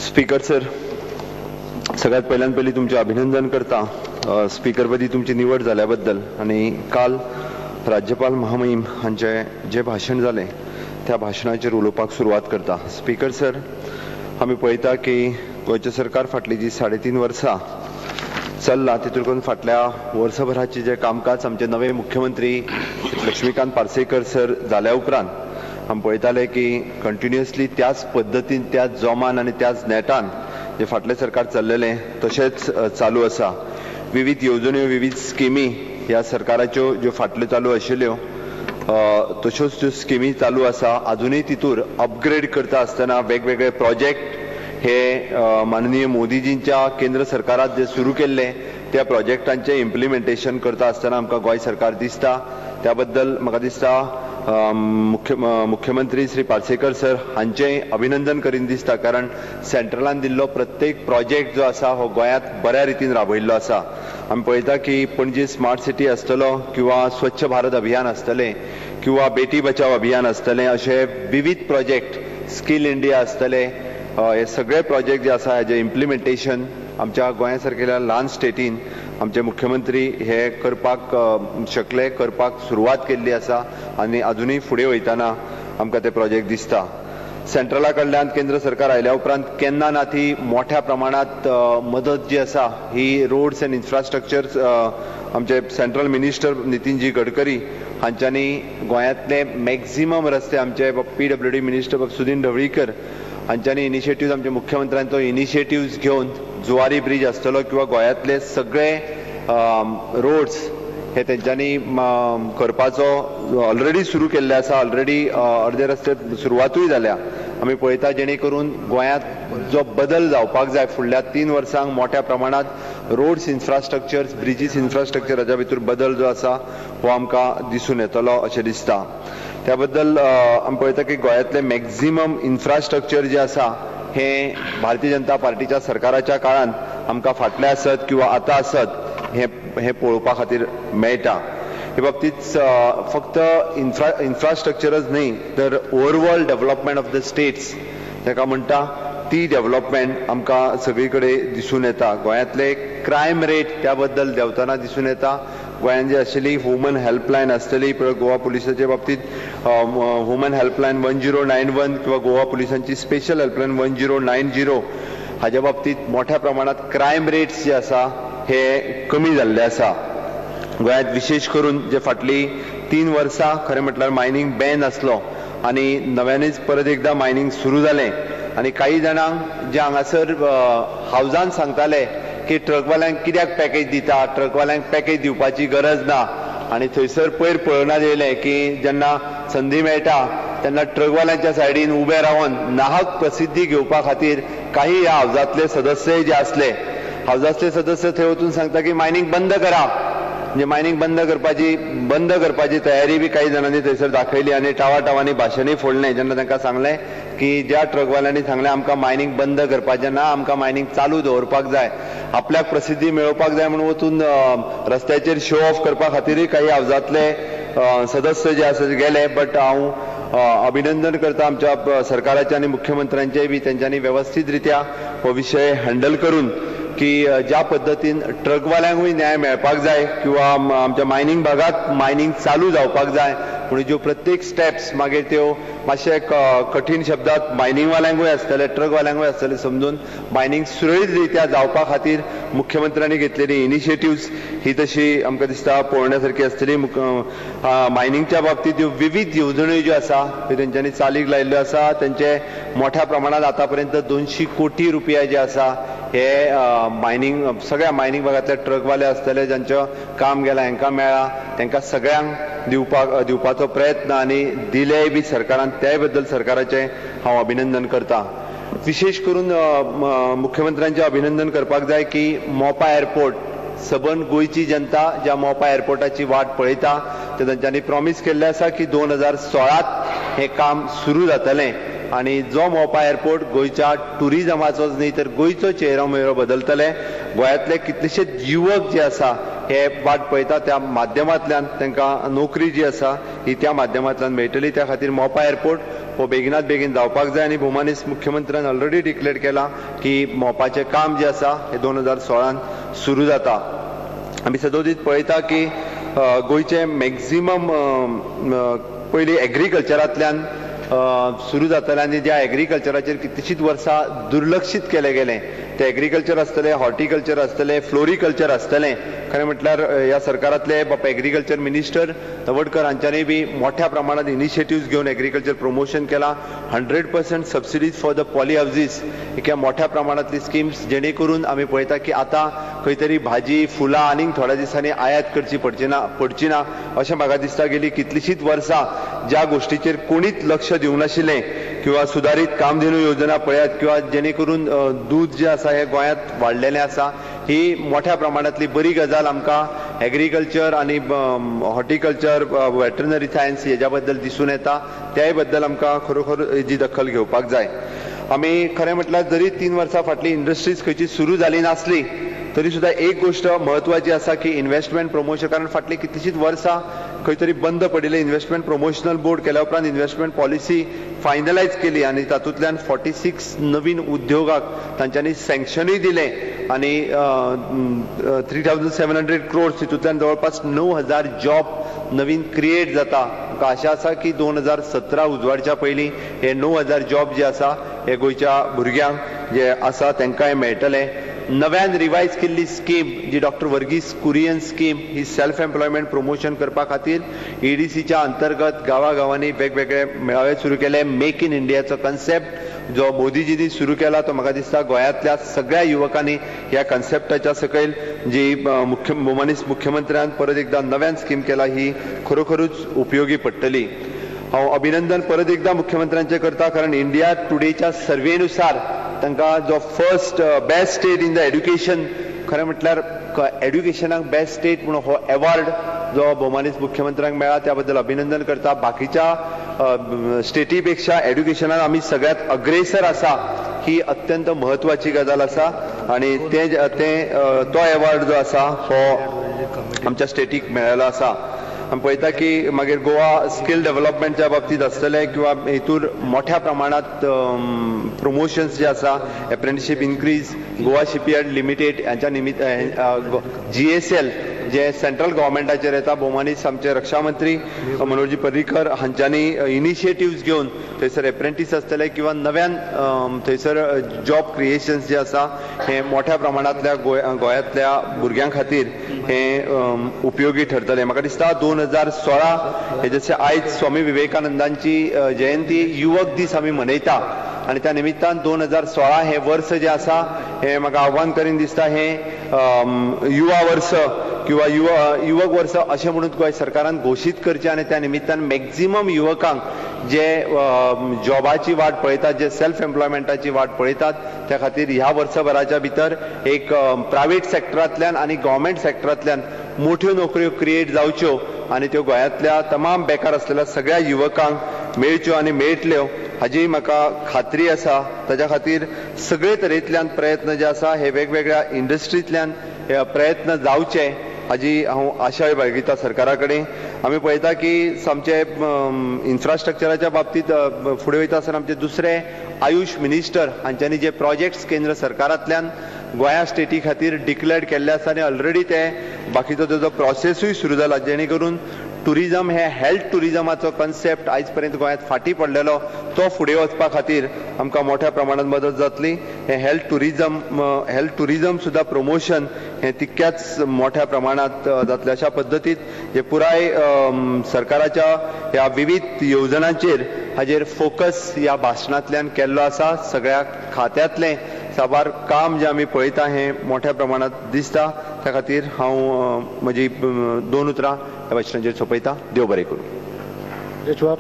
Speaker sir, सगळ्यात पहिल्यांदा तुमचे अभिनंदन करता स्पीकरपदी तुमची निवड झाल्याबद्दल आणि काल राज्यपाल महामहिम हांचे जे भाषण जालें त्या भाशणाचेर उलोवपाक सुरवात करता। स्पीकर सर, आमी पळयता की गोंयचे सरकार फाटली जी 3.5 वर्सां चल्ला तितून फाटल्या वर्सभराचे जे कामकाज आमचे नवे मुख्यमंत्री लक्ष्मीकांत पार्सेकर सर जाल्या उपरांत आमी पळयताले की कंटिन्युअसली त्याच पद्दतीन त्याच जोमान आनी त्याच नेटान जे फाटले सरकार चल्लेले तशेंच चालू आसा। विविध येवजण्यो विविध स्किमी ह्या सरकाराच्यो ज्यो फाटल्यो चालू आशिल्ल्यो तश्योच ज्यो स्किमी चालू आसा अजुनूय तितूर अपग्रेड करता आसतना वेगवेगळे प्रोजेक्ट हे माननीय मोदीजींच्या केंद्र सरकारात जे सुरू केल्ले त्या प्रोजेक्टांचे इम्प्लिमेंटेशन करता आसतना आमकां गोंय सरकार दिसता। त्याबद्दल म्हाका दिसता मुख्यमंत्री श्री पार्सेकर सर हांचें अभिनंदन करीन दिसता, कारण सेंट्रलान दिल्लो प्रत्येक प्रोजेक्ट जो आसा हो गोंयांत बऱ्या रितीन राबयिल्लो आसा। आमी पळयता की पणजी स्मार्ट सिटी आसतलो किंवा स्वच्छ भारत अभियान आसतलें किंवा बेटी बचाव अभियान आसतलें, अशे विविध प्रोजेक्ट स्कील इंडिया आसतले, हे सगळे प्रोजेक्ट जे आसा हेजे इम्प्लिमेंटेशन आमच्या गोंया सारकेल्या ल्हान स्टेटीन आमचे मुख्यमंत्री हे करपाक शकले, करपाक सुरवात केल्ली आसा आनी अजुनूय फुडें वयताना आमकां ते प्रोजेक्ट दिसता। सेंट्रला कडल्यान केंद्र सरकार आयल्या उपरांत केन्ना ना ती मोठ्या प्रमाणात मदत जी आसा ही रोड्स एंड इन्फ्रास्ट्रक्चर्स आमचे सेंट्रल मिनिस्टर नितीनजी गडकरी हांच्यांनी गोंयांतले मॅक्झिमम रस्ते आमचे PWD minister Sudin Dhavalikar हांच्यांनी initiative आमच्या मुख्यमंत्र्यांचो इनिशिएटिव्ह घेवन जुवारी ब्रिज आसतलो किंवा गोंयांतले सगळे रोड्स हे तेंच्यांनी करपाचो ऑलरेडी सुरू केल्ले आसा। ऑलरेडी अर्दे रस्ते सुरवातूय जाल्या। आमी पळयता जेणे करून गोंयांत जो बदल जावपाक जाय फुडल्या 3 वर्सांक मोठ्या प्रमाणात रोड्स इन्फ्रास्ट्रक्चर्स ब्रिजीस इन्फ्रास्ट्रक्चर हाच्या भितर बदल जो आसा हो आमकां दिसून येतलो अशें दिसता। त्याबद्दल आमी पळयता की गोंयांतले मॅक्झिमम इन्फ्रास्ट्रक्चर जे आसा हे भारतीय जनता पार्टीच्या सरकाराच्या काळात आमकां फाटले आसत किंवा आता आसत हे पळोवपा खातीर मेळटा। हे बाबतींत फक्त इन्फ्रास्ट्रक्चरच न्ही तर overall development of the states ताका म्हणटा ती डेव्हलपमेंट आमकां सगळी कडेन दिसून येता। गोंयांतले क्रायम रेट त्या बद्दल देंवतना दिसून येता। गोंयांत जी आशिल्ली वुमन हेल्पलायन आसतली पळय गोवा पुलिसाच्या बाबतींत वुमन हेल्पलायन 1091 किंवा गोवा पुलिसांची स्पेशल हेल्पलायन 1090 हाच्या बाबतींत मोठ्या प्रमाणात क्रायम रेट्स जे आसा हे कमी जाल्ले आसा। गोंयांत विशेष करून जे फाटली 3 वर्सां खरें म्हटल्यार मायनिंग बॅन आसलो आनी नव्यानच परत एकदा मायनिंग सुरू जालें आनी काही जाणांक जे हांगासर हावजान सांगताले की ट्रकवाल्यांक कित्याक पॅकेज दिता, ट्रकवाल्यांक पॅकेज दिवपाची गरज ना आनी थंयसर पयर पळोवनात येयलें की जेन्ना संदी मेळटा तेन्ना ट्रकवाल्यांच्या सायडीन उबे रावन नाहक प्रसिद्धी घेवपा खातीर काही ह्या हावजांतले सदस्य जे आसले हावजांतले सदस्य थंय वचून सांगता की मायनिंग बंद करा, म्हणजे मायनिंग बंद करपाची तयारी बी काही जाणांनी थंयसर दाखयली आनी टावाटावांनी भाशणूय फोडलें जेन्ना तांकां सांगलें की ज्या ट्रकवाल्यांनी सांगलें आमकां मायनिंग बंद करपाचें ना, आमकां मायनिंग चालू दवरपाक जाय, आपल्याक प्रसिद्धी मेळोवपाक जाय म्हणून वचून रस्त्याचेर शो ऑफ करपा खातीरय काही हावजांतले सदस्य जे आसा गेले। बट हांव अभिनंदन करता आमच्या सरकाराचे आनी मुख्यमंत्र्यांचेय बी तेंच्यांनी व्यवस्थित रित्या हो विशय हँडल करून की ज्या पद्दतीन ट्रकवाल्यांकूय न्याय मेळपाक जाय किंवा आमच्या मायनिंग भागात मायनिंग चालू जावपाक जाय म्हणून ज्यो प्रत्येक स्टेप्स मागीर त्यो मातशे कठीण शब्दात मायनिंगवाल्यांकूय आसतले ट्रकवाल्यांकूय आसतले समजून मायनिंग सुरळीत रित्या जावपा खातीर मुख्यमंत्र्यांनी घेतलेली इनिशिएटिव्स ही तशी आमकां दिसता पळोवण्यासारखी आसतली। मायनिंगच्या बाबतींत ह्यो विविध येवजण्यो ज्यो आसा त्यो तेंच्यांनी चालीक लायिल्ल्यो आसा। तेंचे मोठ्या प्रमाणात आता पर्यंत 200 कोटी रुपया जे आसा हे मायनिंग सगळ्या मायनिंग भागातले ट्रकवाले आसतले जांचें काम गेलां हांकां मेळ्ळा तांकां सगळ्यांक दिवपाचो प्रयत्न आनी दिलेय बी सरकारान, त्याय बद्दल सरकाराचें हांव अभिनंदन करता। विशेष करून मुख्यमंत्र्यांचें अभिनंदन करपाक जाय की मोपा एअरपोर्ट सबंद गोंयची जनता ज्या मोपा एअरपोर्टाची वाट पळयता ते तांच्यांनी प्रॉमिस केल्लें आसा की 2016 हें काम सुरू जातलें आनी जो मोपा एअरपोर्ट गोंयच्या टुरिजमाचोच न्ही तर गोंयचो चेहरो मेहरो बदलतले। गोंयांतले कितलेशेच युवक जे आसा हे वाट पळयता त्या माध्यमांतल्यान तांकां नोकरी जी आसा ही त्या माध्यमांतल्यान मेळटली। त्या खातीर मोपा एअरपोर्ट हो बेगिनात बेगीन जावपाक जाय आनी भोवमानीस मुख्यमंत्र्यान ऑलरेडी डिक्लेअर केला की मोपाचें काम जे आसा हे 2016 सुरू जाता. आमी सदोदीत पळयता की गोंयचे मॅक्झिमम पयलीं एग्रीकल्चरांतल्यान सुरू जातालें आनी ज्या एग्रीकल्चराचेर कितलींशींच वर्सां दुर्लक्षीत केलें गेलें ते एग्रीकल्चर आसतलें, हॉर्टिकल्चर आसतलें, फ्लोरिकल्चर आसतलें. खरें म्हटल्यार ह्या सरकारांतले बापा एग्रीकल्चर मिनिस्टर तवडकर हांच्यांनी बी मोठ्या प्रमाणात इनिशिएटिव्स घेवन एग्रीकल्चर प्रमोशन केला. 100% subsidies for the poly houses ह्या मोठ्या प्रमाणांतली स्किम्स जेणे करून आमी पळयता की आतां खंय तरी भाजी फुलां आनीक थोड्या दिसांनी आयात करची पडची ना अशें म्हाका दिसता. गेली कितलींशींच वर्सां ज्या गोश्टीचेर कोणीच लक्ष दिवंक नाशिल्लें किंवा सुदारीत कामधेनू योजना पळयात किंवा जेणे करून दूध जे आसा हे गोंयांत वाडलेलें आसा. ही मोठ्या प्रमाणांतली बरी गजाल आमकां एग्रीकल्चर आनी हॉर्टिकल्चर वेटरनरी सायन्स हेज्या बद्दल दिसून येता. त्याय बद्दल आमकां खरोखर हेजी दखल घेवपाक जाय. आमी खरें म्हटल्यार जरी 3 वर्सां फाटली इंडस्ट्रीज खंयची सुरू जाली नासली तरी सुद्धा एक गोष्ट महत्वाची आसा की इन्व्हेस्टमेंट प्रमोशन. कारण फाटली कितलींशींच वर्सां खंय तरी बंद पडिल्लें इन्व्हेस्टमेंट प्रमोशनल बोर्ड केल्या उपरांत इन्व्हेस्टमेंट पॉलिसी फायनलायज केली आनी तातूंतल्यान 46 नवीन उद्योगाक तांच्यांनी सँक्शनूय दिलें आनी 3700 crores हितूंतल्यान जवळपास 9000 जॉब नवीन क्रिएट जाता. म्हाका आशा आसा की 2017 उजवाडच्या पयलीं हे 9000 जॉब जे आसा हे गोंयच्या भुरग्यांक जे आसा तांकांय मेळटले. नव्यान रिवायज केल्ली स्कीम जी डॉक्टर वर्गीस कुरियन स्कीम ही सेल्फ एम्प्लॉयमेंट प्रमोशन करपा खातीर EDCच्या अंतर्गत गांवांनी वेगवेगळे मेळावे सुरू केले. मेक इन इंडियाचो कन्सेप्ट जो मोदीजींनी सुरू केला तो म्हाका दिसता गोंयांतल्या सगळ्या युवकांनी ह्या कन्सेप्टाच्या सकयल जी भोवमानीस मुख्यमंत्र्यान परत एकदा नव्यान स्कीम केला ही खरोखरूच उपयोगी पडटली. हांव अभिनंदन परत एकदा मुख्यमंत्र्यांचे करता कारण इंडिया टुडेच्या सर्वेनुसार तांकां जो first best state in the education खरें म्हटल्यार एड्युकेशनाक बेस्ट स्टेट म्हणून हो एवॉर्ड जो भोवमानीस मुख्यमंत्र्यांक मेळ्ळा त्या बद्दल अभिनंदन करता. बाकीच्या स्टेटी पेक्षा एड्युकेशनान आमी सगळ्यात अग्रेसर आसा ही अत्यंत म्हत्वाची गजाल आसा आनी तो एवॉर्ड जो आसा हो आमच्या स्टेटीक मेळ्ळेलो आसा. आमी पळयता की मागीर गोवा स्कील डेव्हलपमेंटच्या बाबतींत आसतले किंवा हेतूर मोठ्या प्रमाणात प्रमोशन्स जे आसा apprenticeship increase Goa shipyard limited हांच्या निमित्त GSL जे सेंट्रल गव्हर्मेंटाचेर येता. भोवमानीस आमचे रक्षा मंत्री मनोहरजी पर्रीकर हांच्यांनी इनिशिएटिव्स घेवन थंयसर एप्रेंटीस आसतले किंवा नव्यान थंयसर जॉब क्रिएशन्स जे आसा हे मोठ्या प्रमाणांतल्या गोंयांतल्या भुरग्यां खातीर हे उपयोगी ठरतले. म्हाका दिसता 2016 हे जशें आयज स्वामी विवेकानंदांची जयंती युवक दीस आमी मनयता आनी त्या निमित्तान 2016 हे वर्स जे आसा हे म्हाका आव्हान करीन दिसता हे युवा वर्स किंवा युवक वर्स अशें म्हणून गोंय सरकारान घोशीत करचें आनी त्या निमित्तान मॅक्झिमम युवकांक जे जॉबाची वाट पळयतात जे सेल्फ एम्प्लॉयमेंटाची वाट पळयतात त्या खातीर ह्या वर्सभराच्या भितर एक प्रायवेट सॅक्टरांतल्यान आनी गव्हर्मेंट सॅक्टरांतल्यान मोठ्यो नोकऱ्यो क्रिएट जावच्यो आनी त्यो गोंयांतल्या तमाम बेकार आसलेल्या सगळ्या युवकांक मेळच्यो आनी मेळटल्यो हाजी म्हाका खात्री आसा. ताच्या खातीर सगळे तरेंतल्यान प्रयत्न जे आसा हे वेगवेगळ्या इंडस्ट्रींतल्यान प्रयत्न जावचे हाजी हांव आशाय बाळगिता सरकारा कडेन. आमी पळयता की आमचे इन्फ्रास्ट्रक्चराच्या बाबतींत फुडें वयता आसतना आमचे दुसरे आयुष मिनिस्टर हांच्यांनी जे प्रोजेक्ट्स केंद्र सरकारांतल्यान गोंया स्टेटी खातीर डिक्लेअर्ड केल्ले आसा आनी ऑलरेडी ते बाकीचो तेजो प्रोसेसूय सुरू जाला जेणे करून टुरिजम हे हेल्थ टुरिजमाचो कन्सेप्ट आयज पर्यंत गोंयांत फाटीं पडलेलो तो फुडें वचपा खातीर आमकां मोठ्या प्रमाणात मदत जातली. हे हेल्थ टुरिजम सुद्धा प्रमोशन हे तितक्याच मोठ्या प्रमाणात जातले. अशा पद्दतीत हे पुराय सरकाराच्या ह्या विविध योजनांचेर हाजेर फोकस ह्या भाशणांतल्यान केल्लो आसा. सगळ्या खात्यांतलें साबार काम जे आमी पळयता हे मोठ्या प्रमाणात दिसता. त्या खातीर हांव म्हजी 2 उतरां ह्या भाशणाचेर सोंपयता. देव बरें करूं.